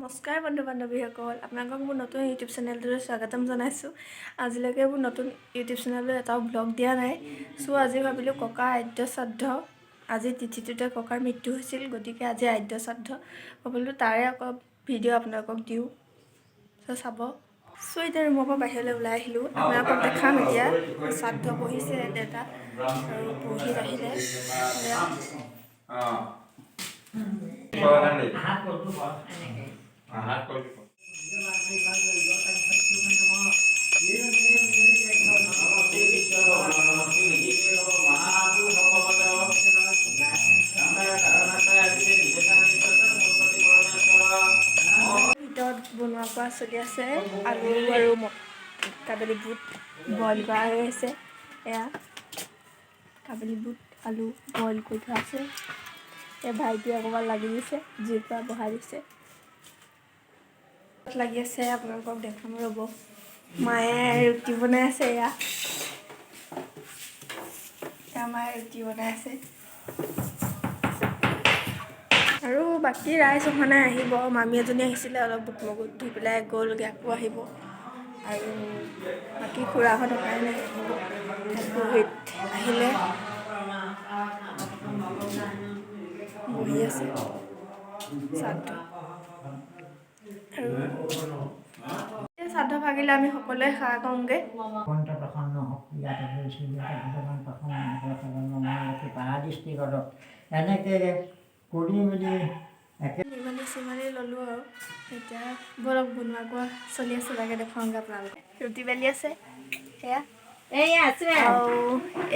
নমস্কাৰ বন্ধু বান্ধৱীসকল, আপোনালোকক মোৰ নতুন ইউটিউব চেনেলটোলৈ স্বাগতম জনাইছোঁ। আজিলৈকে মোৰ নতুন ইউটিউব চেনেললৈ এটাও ব্লগ দিয়া নাই। চ' আজি ভাবিলোঁ ককাৰ আদ্য শ্ৰাদ্ধ, আজি তিথিটোতে ককাৰ মৃত্যু হৈছিল, গতিকে আজি আদ্য শ্ৰাদ্ধ ভাবিলোঁ তাৰে আকৌ ভিডিঅ' আপোনালোকক দিওঁ। চ' চাব। চ' এতিয়া ৰুমৰ পৰা বাহিৰলৈ ওলাই আহিলোঁ। আপোনালোকক দেখাম এতিয়া শ্ৰাদ্ধ বহিছে দেউতা আৰু পুৰোহিত আহিলে। ভিতৰত বনোৱা কৰা চলি আছে, আলু আৰু কাবেলি বুট বইল কৰা হৈ আছে। এয়া কাবেলি বুট আলু বইল কৰি থোৱা আছে। এই ভাইটিয়ে অকণমান লাগি দিছে, জুইৰ পৰা বহাই দিছে, লাগি আছে। আপোনালোকক দেখাম ৰ'ব। মায়ে ৰুটি বনাই আছে। এয়া মায়ে ৰুটি বনাই আছে আৰু বাকী ৰাইজ অহা নাই, আহিব। মামী এজনী আহিছিলে, অলপ বুট মগুত ধুই পেলাই গ'লগৈ, আকৌ আহিব। আৰু বাকী খুৰাহঁত অহাই নাই, পুৰোহিত আহিলে, বহি আছে শ্ৰাদ্ধ। আৰু শ্ৰাদ্ধ ভাগিলে আমি সকলোৱে সেৱা কৰোঁগৈ। নিমালি চিমালি ল'লোঁ আৰু এতিয়া বৰক বনোৱা কোৱা চলি আছে, লাগে দেখুৱাওঁগৈ আপোনালোকে। ৰুটি বেলি আছে, এয়া আৰু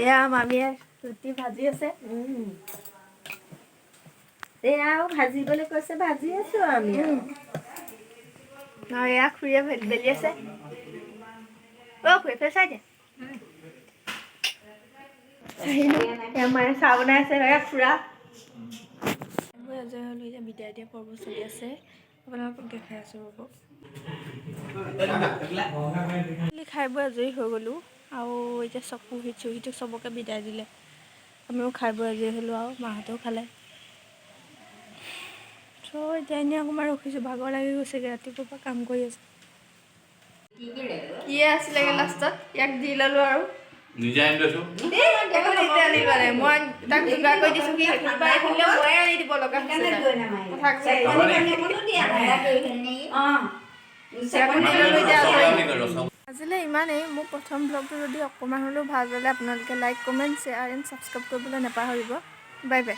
এয়া মামীয়ে ৰুটি ভাজি আছে। এয়াও ভাজিবলৈ কৈছে, ভাজি আছো আমি। এয়া খুৰীয়ে বেলি আছে। অ' খুৰী ফেৰ চাই দিয়া। এয়া মায়ে চাহ বনাই আছে। এয়া খুৰা আজৰি হ'লোঁ, এতিয়া বিদায় দিয়া পৰ্ব চলি আছে, আপোনালোকক দেখাই আছোঁ ৰ'ব। খাই বৈ আজৰি হৈ গ'লোঁ আৰু এতিয়া চুহিটোক চবকে বিদায় দিলে। আমিও খাই বৈ আজৰি হ'লোঁ আৰু মাহঁতেও খালে। চ' এতিয়া এনেই অকণমান ৰখিছোঁ, ভাগৰ লাগি গৈছেগৈ, ৰাতিপুৱাৰ পৰা কাম কৰি আছোঁ। কি আছিলেগৈ লাষ্টত, ইয়াক দি ল'লোঁ আৰু নিজে আনি লৈছোঁ। নিজে আনি লোৱা নাই, মই তাক যোগাৰ কৰি দিছোঁ। কি কোনোবা আহিলে ময়ে আনি দিব লগা হৈছে। আজিলৈ ইমানেই। মোৰ প্ৰথম ব্লগটো যদি অকণমান হ'লেও ভাল পালে আপোনালোকে like comment share and subscribe কৰিবলৈ নাপাহৰিব। Bye bye.